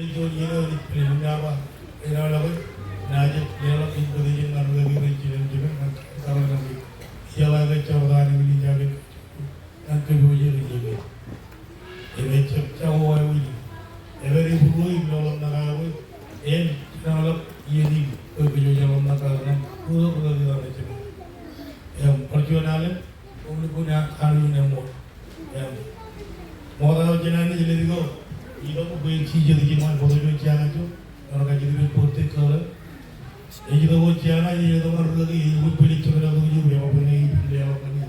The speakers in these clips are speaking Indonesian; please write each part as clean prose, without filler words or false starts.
Joni Prinava, in our love, Naja, Yellow, including another region, Saranavi, Yellow, Chavan, Village, and Kabuji. Image of Chawa, every blue in Nagawa, and Nala, Yedi, Kabuja on Nagaran, who are the original. Portugal, only Puna, Harvey, and more. More than Janani, go. Ini bukan cincin cincin foto itu ciangan tu, orang kaji itu potek kalau, ini tu bukan ciangan ini tu orang lagi ibu beli cuma tu ibu yang apa ni beli apa ni,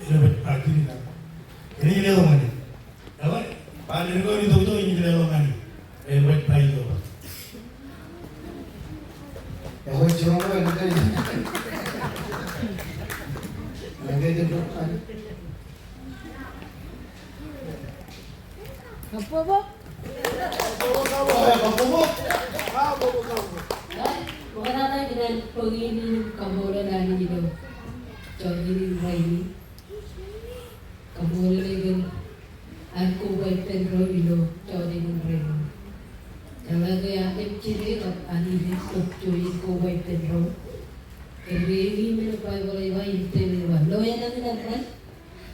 ini berarti ni kan, ini dia orang ni, apa? Paling kau ini tu ini dia orang ni, ini berarti tu. Yang cuma orang itu, lagi itu kan. Apa bu? Bukan ada kita pergi ni kamu orang ni tu, jadi ni bayi, kamu orang ni aku buat penro itu, jadi ni bayi. Kalau dia ciri ani ni cuci aku buat penro, kerja ni mana boleh bayi itu ni. Lo yang nak kan?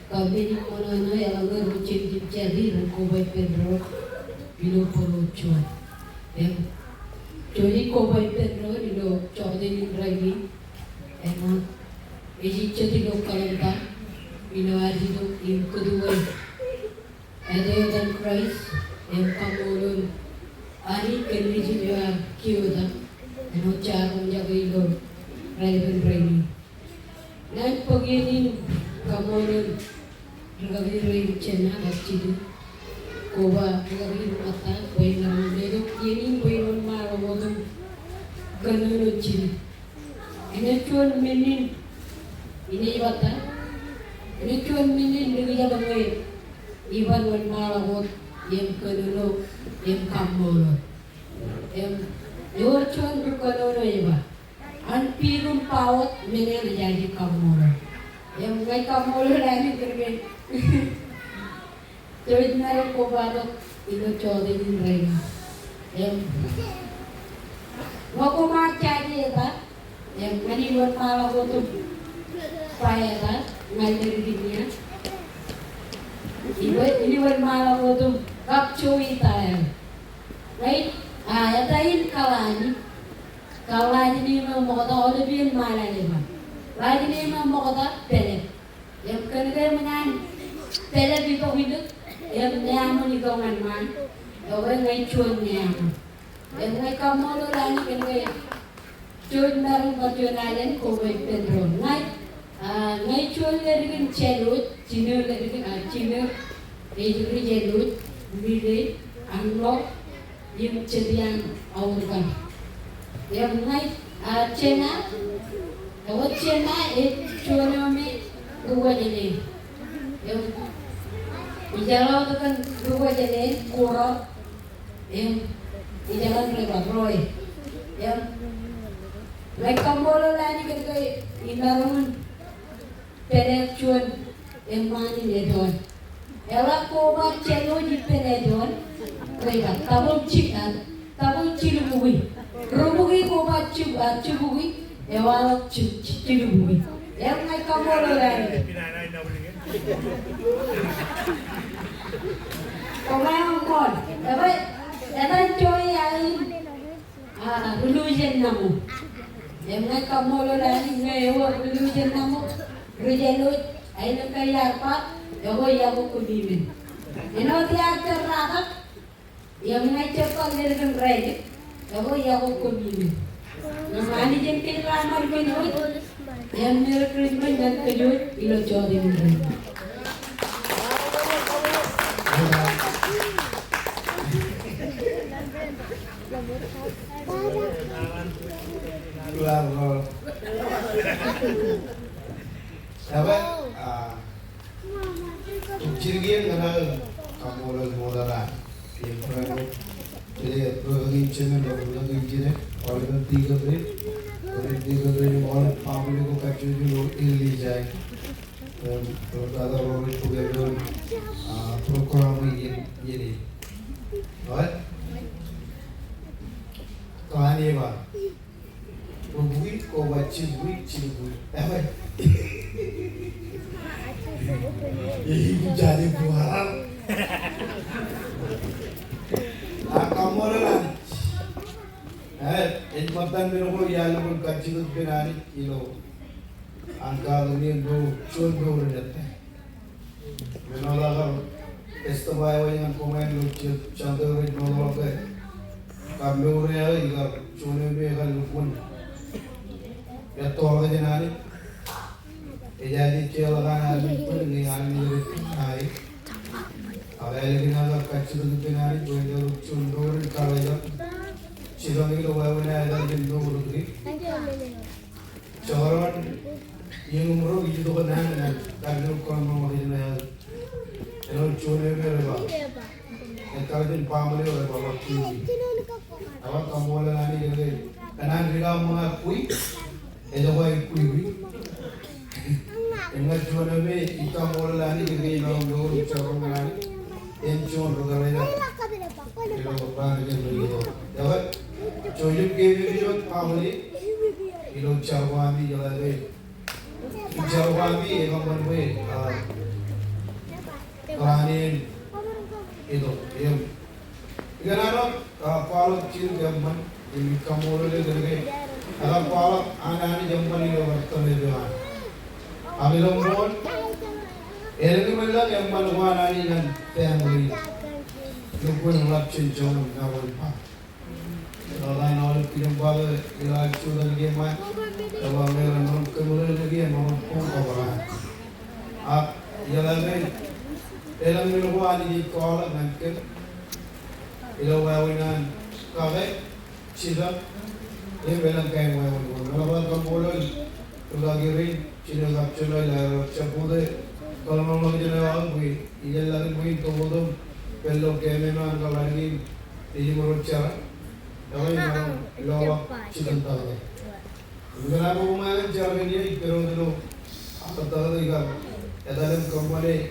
Kami ni mana yang agar rucin jadi rukubai Pedro bilo polucuan. Jadi kubai Pedro bilo cawde ni drive. Emang isi jadi lo kalanta bilo adi lo im kedua. Ada yang Christ yang kamulun ari kendisi dia kiuda. Eno cara menjaga ilo drive. Dan pagi kamulun Gawin cina kacil, koba gawin mata, boy namun lego ini boy namun malu modum ganun cina. Ini cuan minin, ini bata, ini cuan minin lagi jaga boy, iban wan malu mod, yang ganun yang kamolo, yang jor cuan ganun iba, anpirun pawat minin jadi kamolo, yang gay kamolo lagi kerja. Jadi narik kobado itu cowok ini lain. Wako macam apa? Yang mani buat malah itu payah kan? Ngajar dunia. Ini buat malah itu kapcui tayang. Right? Ya tahin kalani ni mau kata oleh biar malah ni mah. Lagi ni mau kata pelet. Yang kerja menyan. Pela biko hidup, yang nyaman di kawan man, orang ngai cuan nyaman, yang ngai kamu lo lagi kan ngai cuan baru perjuangan kau baik Pedro, ngai cuan lagi kan celut, cina lagi kan cina, itu celut, bide, anglok, yang cerian awal yang ngai cina, awal cina cuan kami dua jenis. Yang ijalan tu kan dua jenis kurang, yang ijalan lewat roy, yang mereka mula lagi kan kau indaran pelet cuan yang mani ledon, ela koba celo di peledon, mereka tabung cilubui, rubui koba cilubui, ewal cilubui, yang mereka mula lagi. Orang kon, tapi coy yang religion namu, yang mereka mula lagi ngayon religion namu, religion ay nakaya pa, yang kudimin. Ino tiada ratak, yang cepat dengan ready, yang kudimin. Namanya jentil ramai minut, yang mereka dan kejut ilo jodoh mereka. Lalu, sahabat, ciri dengan kamu orang modal, yang pernah jadi pergi cina dan jadi orang tiga beri orang family ko kacau dulu Elijah, ada orang itu program ini, right? Aneva. Bui ko bachi bui chili bui. Ibu jadi buaran. Kamu orang. Matan minum ya lu kacil berani kilo. Angka ini do cun do berjata. Menolak Estabai yang komen lu contoh menolak ke. Kami orang yang cun berani lupun. Ya tolak aja nari. Jadi celakan hari pun ni hari ni hari. Ada lagi nak kacil berani tu cun do berani kalau Children will have an idea Choron, young rogue, you do an and that no common in a children river. A cousin family or a TV. Our Kamola and I read out more quick and the way quick. In that children way, you come all landing again on the road, Choron, and John Rogarena. Jodoh kehidupan family, itu carwami jalan deh. Carwami yang mana kelanin itu, yang. Kenapa? Kalau ciri zaman ini kamu boleh dengar. Kalau anak-anak zaman ini bertemu dengan. Ambil umur, ini mana yang mana ini kan family. Lupa nak cincang kawal pak. Kalau nak kirim bala, ilah cuci lagi mat. Kalau mereka nak kemudian lagi, mereka pun kawalan. Ialah ni, ialah miluan ini kau nak ilah wawinan kafe, cila, ini benar kaya wawan. Kalau kamu boleh, kalau kiri, cila kapcula, ilah capude. Kalau mahu jadi awak, ilah lagi mungkin tu bodoh. Pello que me man ka lagi di moro cara dawai man lo chicken ta hai gana ko man cara ni pero dilo apa ta diga edalem company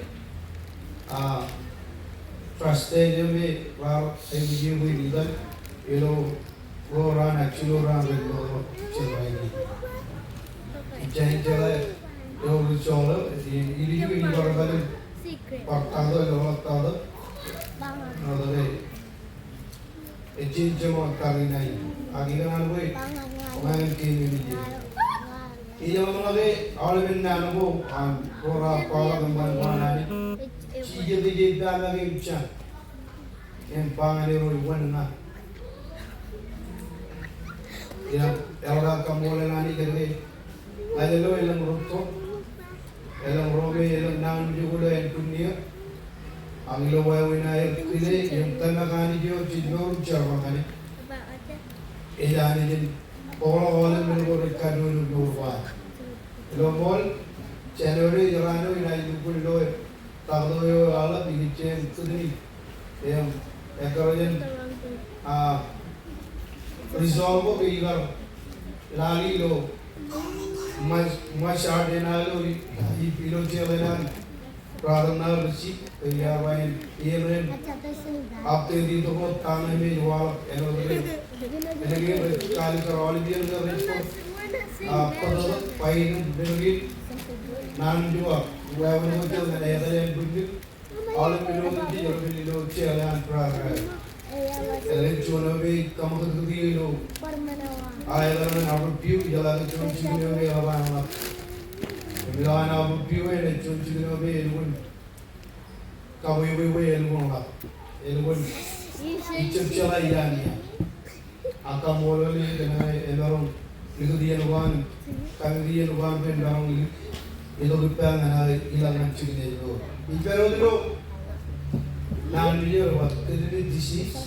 trusted me war ai wi didan ilo go ran actually ran lo chilai ni jai jala yo cholo ini ini barangkali pakado lo pakado Ada ejin cuma kali naik. Agiran gue, orang kini ni. Iya mana le, awal benda nabu, kora kora kembali mana ni. Cije dige dah lagi macam, yang pangan ni roi mana. Ya, orang kamu le nani kerja. Ada lo elang roto, elang robe, elang nan juga le dunia. Anglo waywinay kile yung tanakani jo chidor charwakani ejani din polo wala men go rekado no wa lo mol January jarano inay dukul lo tagdo yo ala bigichen tudni em ekarojen resolve bigar lali lo mas ardenalo I pilo chelenan प्रारंभ ऋषि या वाइन ये बने आप ते दी तो बहुत ताने में जुआल एनोरे एनगे काली करवाली दिया उनका रिश्तो आप तो पाइन बिल्कुल नाम जुआ वो बने वो जो मैंने ये तो बिल्कुल ऑल मिलों में जी जो मिलों चेहरे प्रारंभ एलेन चुनो भी कम कर दिए लो आये तो ना आप प्यू जला के चुन चुनियों में हवा है Milan abu piwe le chunchi no be elun kawe we elun la elun ichchala irani akamolo le dena eloron ligudi elwan kangdi elwan ben daung ilo rupang na ilang chine lo pero dilo nan video wat kedini disease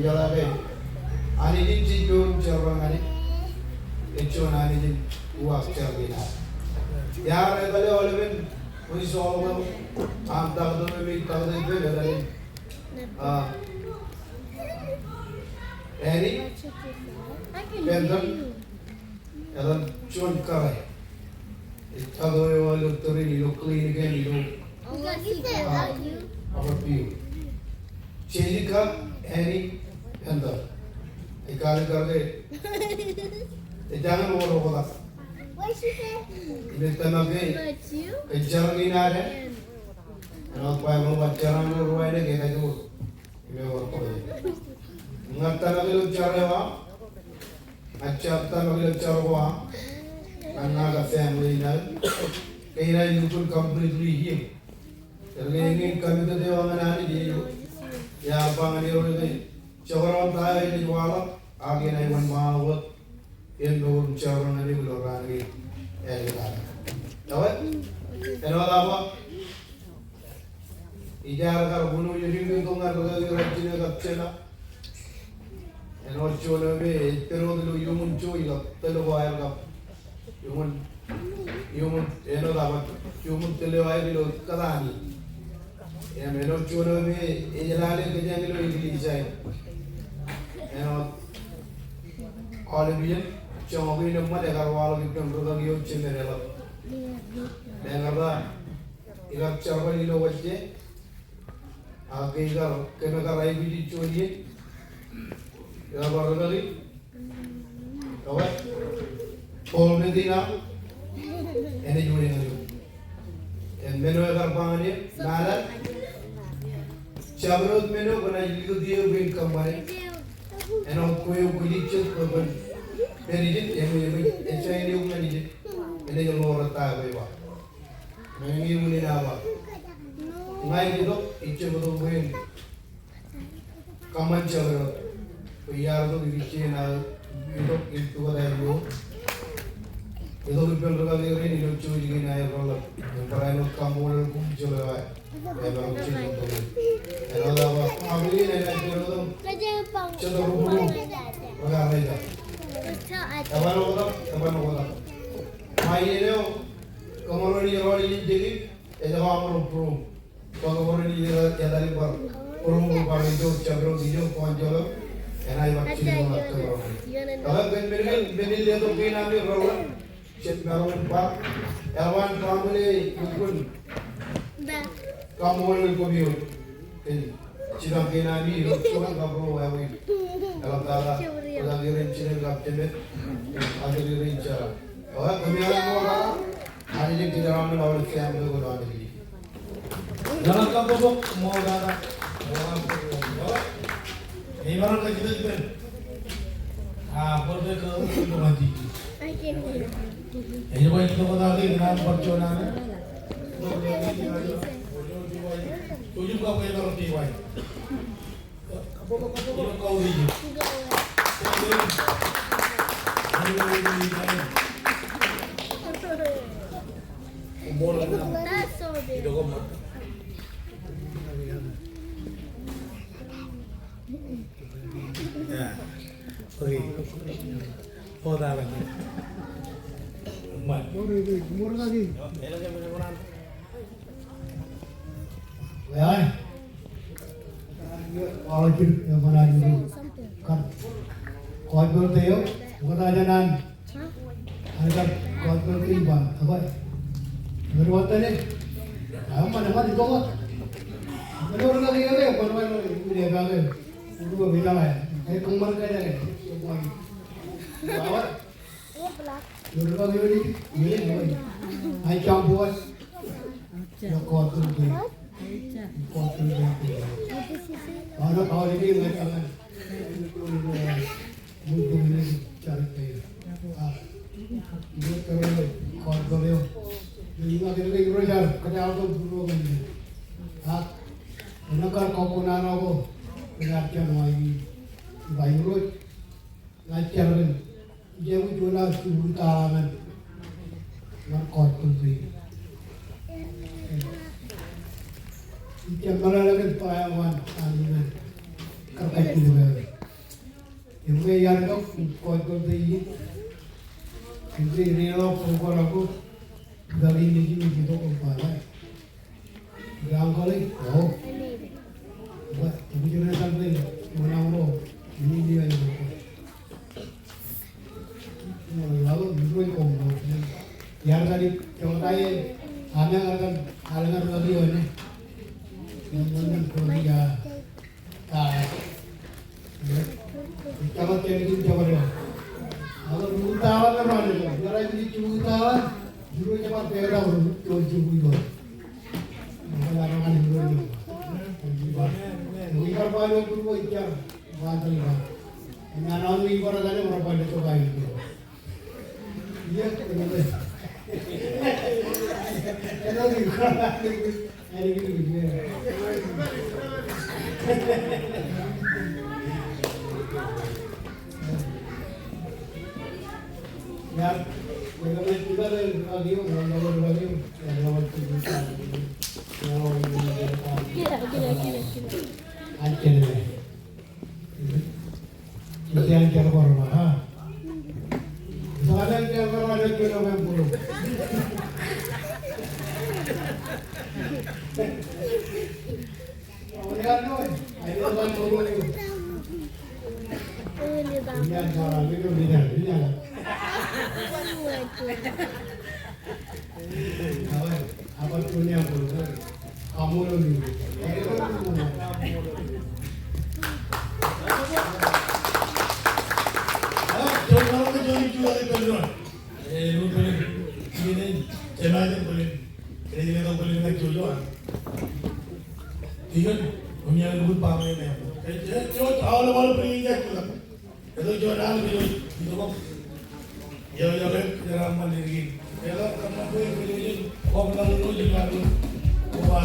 yala be ani din jido charwang ani echo na ani din uak chargina यार पहले वाले में वही सॉल्व करो आप ताकतों में भी ताकत पे बता रहे एरी पेंडल यार चोन कर रहे इतना तो ये वाले उत्तरी नीलो क्लीन के नीलो अब पियो चेली का एरी pandal Ikali karde. Jangan mau kota. Ini tenaga. Kejar ini ada. Kalau kau mau baca ruang ini kita tu. Ini orang kau. Mengata lagi lu cara apa? Acap lagi lu cara apa? Karena ada family ni. Kaya you could completely heal. Jadi ini kami tu dewa mana ni ya apa ni orang ni. Cakap orang ni jualan. Agi na iwan mahawat. Yan doon cakap ni bulan ni. Tahu? Kenapa apa? Ijar kar bunuh jadi itu ngar lagi rajin agak cina. Eno cina be terus dulu yumun cuy agak telu air agak yumun eno dapat yumun telu air dulu kadani. Ya eno cina be ijalale kerja dulu ini saya. Eno Olympian cuma be nama dekar wala kita berada di cina rela. Dengar dah, ikat cakap ni lo wajib. आगे इधर केना कराई भी चोरी इधर बार करी अब पोल में दिना एने जोड़ी नहीं एन मेनू अगर पानी नाला चाबरोत मेनू बना जिसको दिए बिल कमाए एन कोई चीज कोई बन मेरी जित ये चाहिए नहीं उतना नहीं एने जो लोग रहता है भाई बात मैं ये मुझे ना बात Ngai itu ice betul betul kaman cakap, piyar tu ice na itu ada itu people orang ni itu cuci ni ayah orang, orang itu kamu pun cakap, orang cuci itu, orang apa, kami ni ada itu, cakap bulu, orang apa itu, apa orang, mai ni kamu ni orang ini jadi, itu kamu bulu. Kalau orang ni ya dari orang orang itu cakap dia konjol, enai macam ni orang cakap. Kalau benil dia tu kena ni orang, cek orang pak, awan kamu ni ikut, kamu ni ikut dia, cina kena ni orang kamu awi. Kalau tak ada orang cina kap cemet, ada orang cara. Kalau kemudian orang, hari ni kita ramai orang siam tu orang ni. Jangan kamu mau darah, ini orang kerja tu kan, boleh ke itu mati. Ini boleh kita kata lagi dengan perjuangan. Tujuh kau yang orang tiwai. Ini kau ini. Umur itu kau. Ya, pergi. Oh, dah lagi. Mat. Umur lagi. Ya. Kalau kita mana itu kan, kau berarti yo, bukan aja nan. Ada kau berarti apa? Berbuat ni. Mana itu kau? Menurut lagi ada apa lagi? Dia kata, udah bilang ya, kembar kerja ni. Awak, menurut lagi ni, ni, hai campur, nak kotor tu, kotor tu. Ada kau ini macam mana? Mungkin ini cari dia. Dia kerana kotor dia. Jadi nak kita kerja, kerja tu dulu kan. Nakar kau pun anak aku, kerajaan lagi, bayu, ngajar kan, dia pun jual suhu tarangan, nak kotor tu. Ikan mana lagi payawan, anian, kerja itu juga. Yang yang kau kotor tu ini, ini lo pukul aku, dari ini kita kumpulkan. Gang kali, oh. Begitu sampai mana orang ini dia yang lalu dulu kau yang tadi contohnya hanya akan halangan lagi ini yang mana kau dia Ikamat kayak gitu jawaban ya. Kalau tawan kan ada kan. Jara ini cuma tawan. Juru cepat beda untuk juru itu. Kalau orang ada juru itu. Ibar paling purwo ikan. Bantal ibar. Ini anak ibar ada berapa ada coba itu. Iya, kenapa? Kenapa ibar ada hari ini? Ya, bagaimana juga dari radio, radio, Ancer korma, ha? Soalnya ancer korma ada kilo mempunyai. Lihat tuh, ada orang turun itu. Lihat cara itu lihat. Apa punya pun, kamu lebih. Kalau kita jual itu jual. Lu boleh ini cenaja boleh. Ini kita boleh nak jual. Iya, punya lu pakai ni. Jual awal pergi je. Itu jual itu kok. Ya jangan mandiri. Kalau kamu pergi kau lalu juga lu. Kau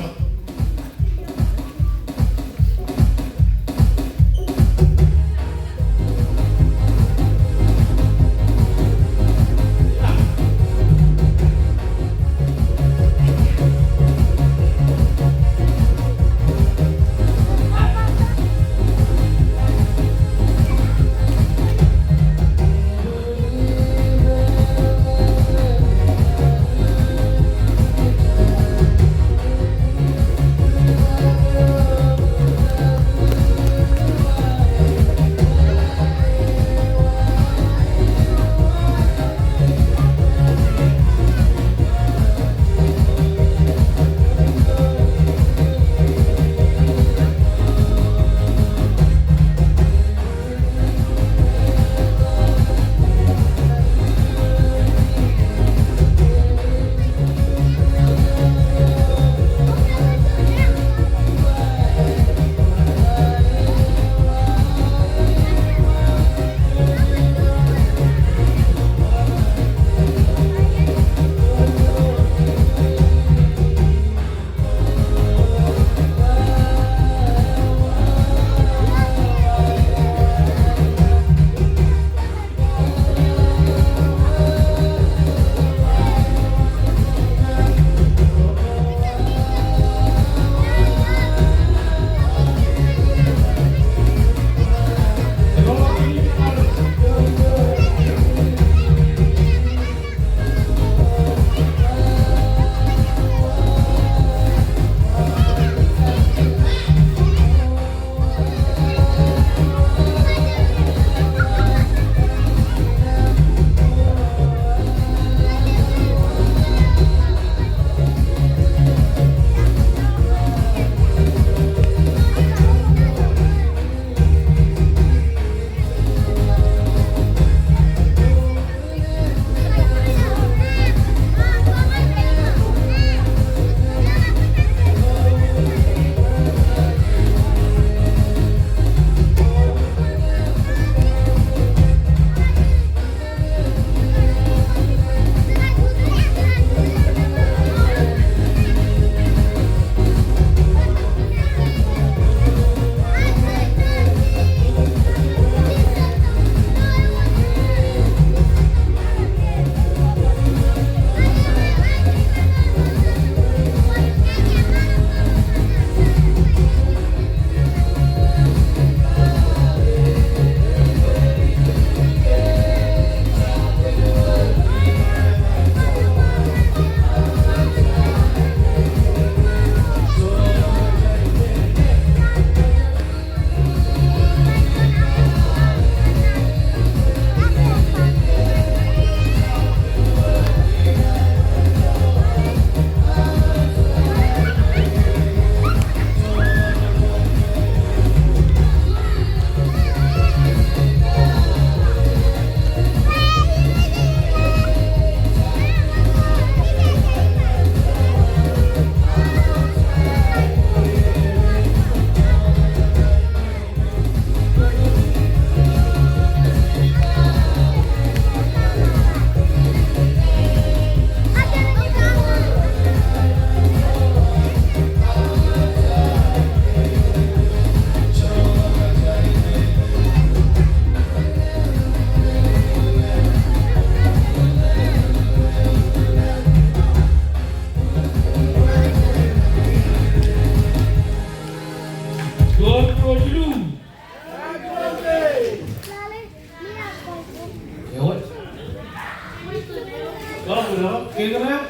Halo, kira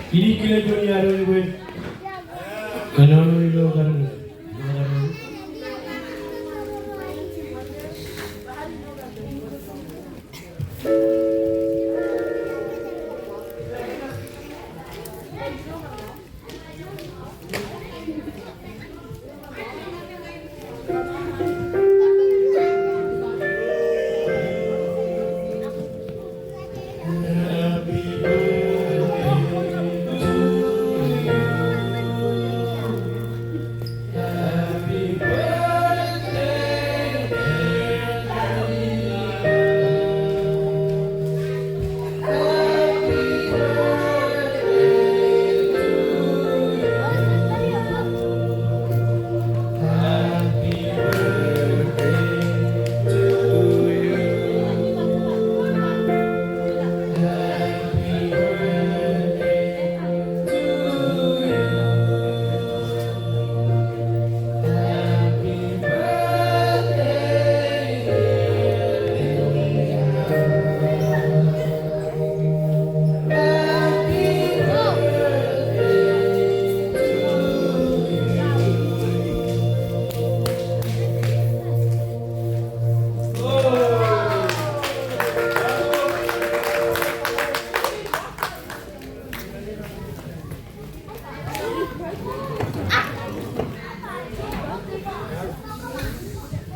ini kira dunia ada ibu. Kenapa itu karena?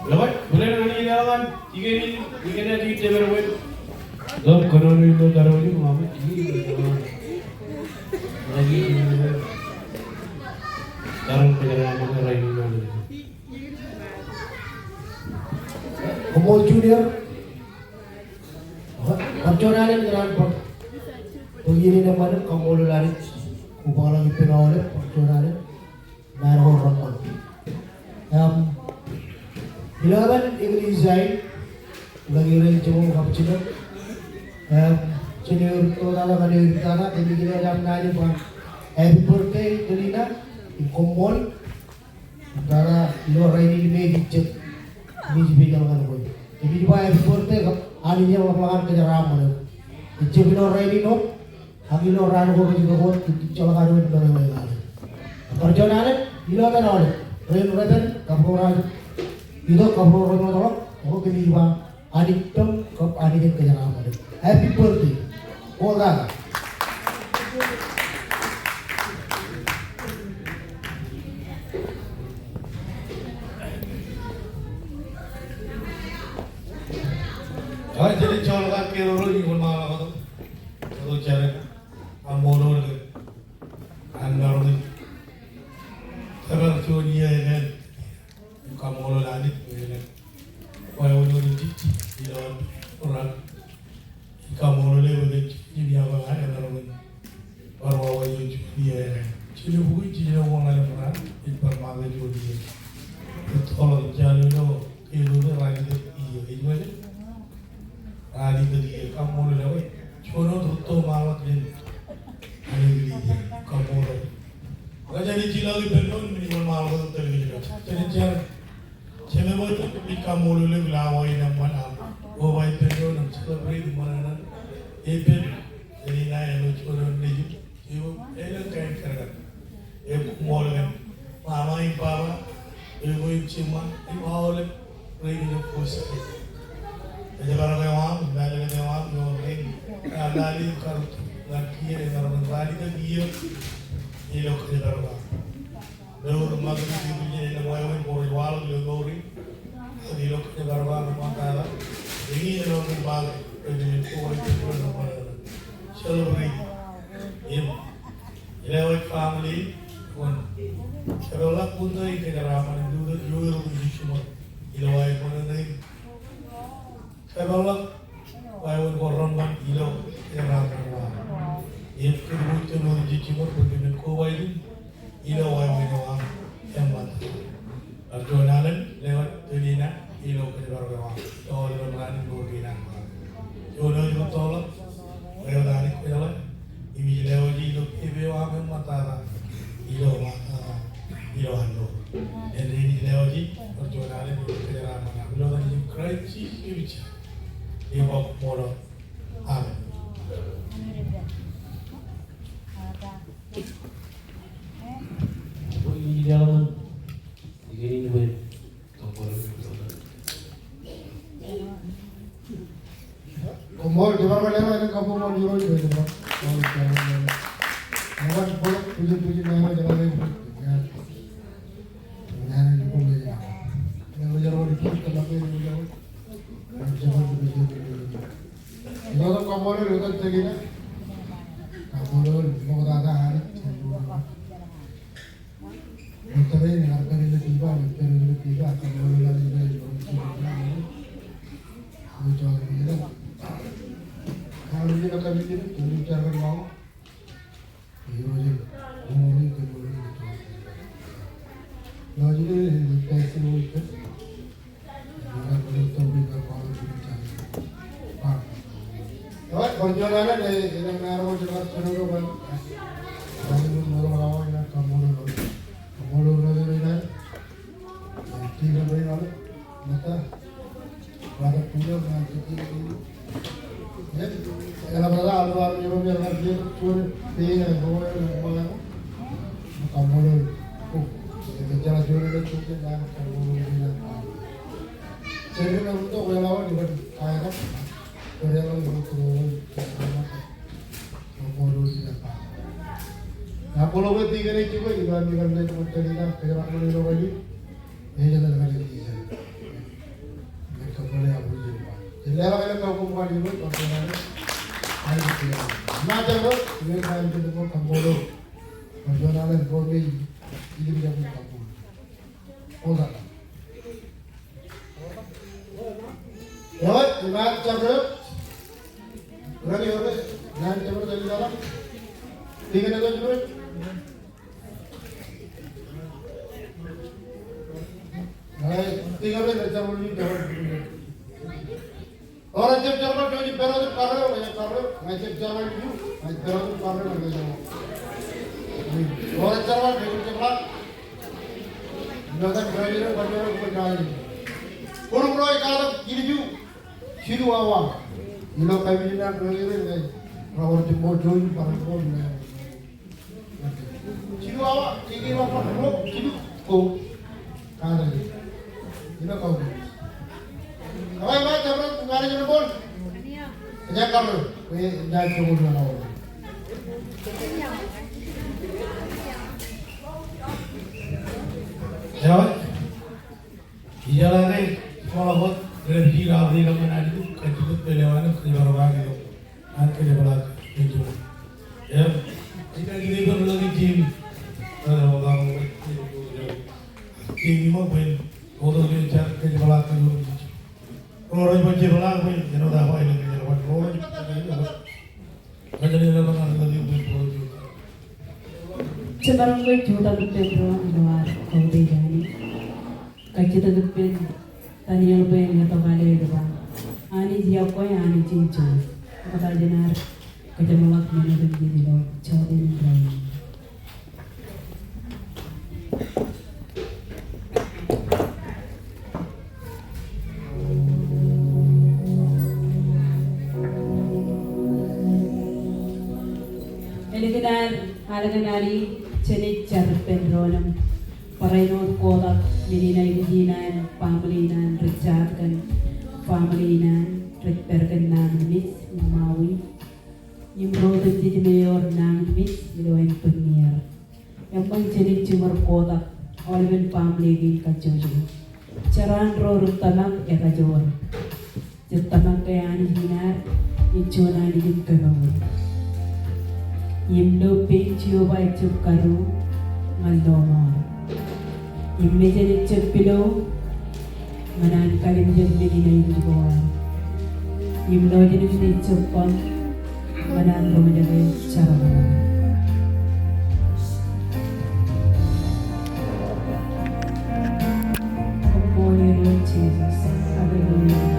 Lewat, boleh nak ni lawan. Tiga ni di table web. Dom konon itu taruh ni mama ini. Lagi taruh perjalanan mana lain mana. Komol Junior percorangan dengan begini namanya Komol lari upang lagi penawar percorangan naruh orang Ilaban English design lagi orang cuma kapcina senior tu dalam ada tanah jadi kita dalam nari pun happy birthday Delina Komol antara lor ini medicet ini juga kan boy jadi juga happy birthday aninya melakukan kenyaraman itu lor ini no lagi lor ranu ko juga ko coba karo itu orang perjalanan ilaban oleh Reben Kapolres itu Kapolres tolong aku kini juga adik tem kap adik yang kenyaraman happy birthday orang jadi colokan kiro ni pun malah kau tu cari amono ni anggar ni sebab dia kan kamu lagi ni kau ni cici dia orang kamu ni dia apa ada orang baru awak dia cili buku cili orang lain orang itu permata dia itu kalau jalan itu lagi dia itu aja Adi tadi kamu lewat, cuma tutup malam ni, ani gini kamu lewat. Kalau jadi cila di benon minimal malam tu terlebih jelas. Jadi cuma buat tu kamu lewat lawai nama, awai benon nam celebrate mana, even jadi naik cuma ni ju, elang kain kerana, mall kan, mama ipa, ibu cuma, ibu awal pergi ke pusat. Jadi kalau kau balik ke orang ni, lari kalau lagi ada orang lari ke dia, ini lok je terus. Lalu rumah tu dia ni orang yang boleh wal lori, ini lok je terus rumah kala. Ini lok balik, ini orang itu orang celebrate. Ini lewat family, pun. Kalau lah pun tu ini kerana itu jual tu cuma, ini lewat pun tu. Kalau Walaupun korang kan ilo yang ramai, yang kedua itu nuri cimur berbeda kau itu ilo walaupun yang mata. Perjuangan lewat dunia ilo kejar orang, tol berani dunia. Jodoh itu tolak, lewat dari kejar, ini lewat ilo ibu apa mata ilo ando. Jadi ini lewat perjuangan ilo kejar ramai. Ilo tadi krisis bicara. Ibu moro, amin. Mau di mana ini kamu mau di mana itu bro? Mau di mana? Awan boleh puji nama jangan lagi. Jangan di boleh ya. Yang jauh di kita lagi yang jauh. Jangan di sini. Kalau kamu boleh lihat lagi na. Kamu boleh mau ada hari. Betul ini harga ini tiba, betul ini tiba. Kamu boleh lagi lagi. Jangan ini. Kalau dia kata begini, jadi cara mau, ini mau itu. Nah jadi tes itu, jangan beritahu mereka kalau kita cari. Pak, awak perjalanan dari yang naruh jelas seluruh kan, kamu naruh yang kamu naruh ini, tiga beri lalu, mata, pada punya nanti ini. Ya, kalau ada alur yang biar lagi tur dia bawa bawa kamu itu jalan jalan itu kan kamu bilang jadi untuk relawan juga kayak kan relawan untuk kamu tidak apa nah kalau tiga ini juga dibandingkan dengan teman-teman pegerak menurut lagi ini jangan lagi bisa mereka boleh apa juga jadi kalau kamu bukan di rumah persoalannya ada tidak macam tu dia main tu pun kamu persoalannya boleh ini dia pun kamu oh tak ya ibarat cakap berani orang jangan cakap dari dalam tiga negara cakap tiga negara cakap ni cakap orang jam jalan kalau di peron karena banyak karena macam jalan itu, peron karena banyak jalan. Orang jalan dari jalan, jangan berani banyak berjalan. Orang roy kalau gini ju, sidu awam, ilo kami ni nak berani ni, orang jemput join para pun. Sidu awam, ini apa blok sidu, oh, kada ni, ilo kau. Awak mana jalan ngari jalan pun? Jangan kamu, jangan cuba dua orang. Jawab. Jalan ni kalau buat berhenti rapi kamu nanti tu kecil pelawan kerja orang itu, nanti dia balak itu. Ya, jika kita perlu lagi gym, orang gym ni mau pun, orang dia cakap kerja balak itu. Orang macam balak pun, jangan dah apa ini kerja balak. Orang macam ni orang orang lagi pun. Sekarang gue juta Pedro luar kau dejani, kacita dupen tani yang lupen yang terkale itu bang, ani siapa kau yang ani cincu, kata jenar kerja mulak mana tu di lo, cakap ini lain. Halagan nari cenit Pedronam Paraino Kodak Mininay Viginan Pamalinan Richardkan Pamalinan Richperkan Nangmis Maui Nimrodan di Mayor Nangmis Miloen Penier yang pang cenit Cumar Kodak Oliven Pamligin Kajojo Caran Rorum Tanak Ekajoan Jetanak Kayani Hinar Ichona Digin Kanawin Yimlo picture by Chukaru Maldono. Immediate Chupilo Manan Kalim Jumini Goan. Yimlo didn't Chupon Manan Romade Charama. Holy Lord Jesus, hallelujah.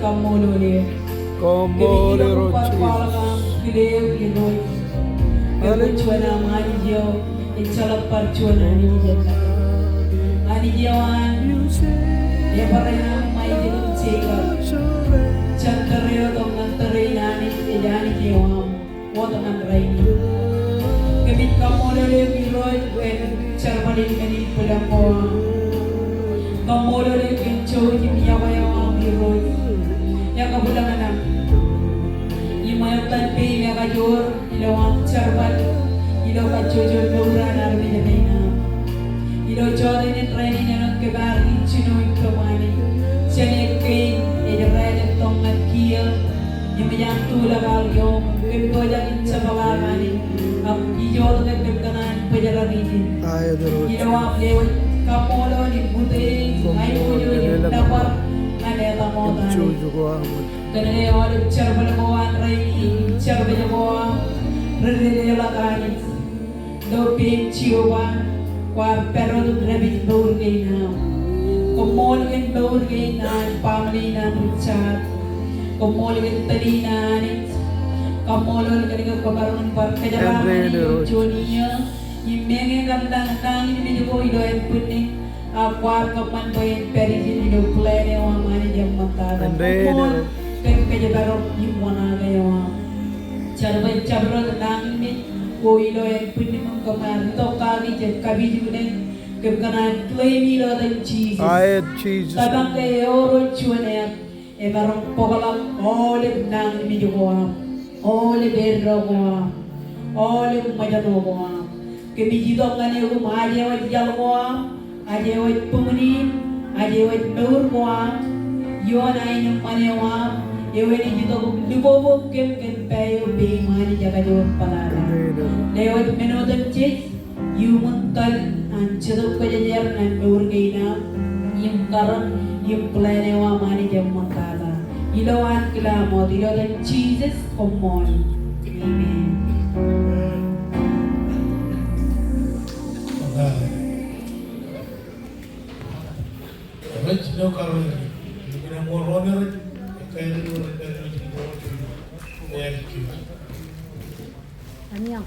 kamolole. Komolero Jesus. Kileo Illinois. Kebuchuana manjo. Inchala parchuana ni jenda. Ani jawan. Ya paraya mai dilum cega. Chantareo dom nantare nani edani jewam. Wata nantraini. Kebit kamolole Illinois wen charmani kani pulampoa. Kamolole kencho kimiyawaya Illinois. Ya kabulangan Imayatan pe ya kajor ilawang charbal ilaw kajojo lura narmi na ilaw jore ne training na ke bari chino ikamani chene ke ejrele tonga kia yimayang tulagal yom kembo jagin sabawagani am ijo de kemkanan pajarabini ilaw lewa kapolo ni bute ayo ni dapar ane tamodani Kanaya wala charbala mo anray charbala mo rerela kani do pin chiwa kwa pero do grabit dor kay na komol ken dor kay na family na chat komol ken tali na ni komol ken ka pagaron par kaya joniya imenge gandang tang ni ko ido en punni akwar kapan poin perijin ido plane wa mani jam matada kaya baru gimana kaya cara cara tentang ini koilo yang punya mengkamar itu kali jadi kabi juga kebakaran claim itu dan Jesus tabang kaya orang cuaner baru pokolak oleh nang ini juga oleh berdoa oleh macam doa kebiji itu kan yang aja wajib jalan aja wajib pemenin aja wajib nur Yona ini manewa Eweni jito libobo kem payo be mani jaga jor palada. Lewat menodan cek yumuntal anchado kajajar nan dor gaina yum karam yum planewa mani jam makala. Ilawan kila mo dilodan Jesus komon. Amen. Let's know Carolina. You can more honor. Thank you.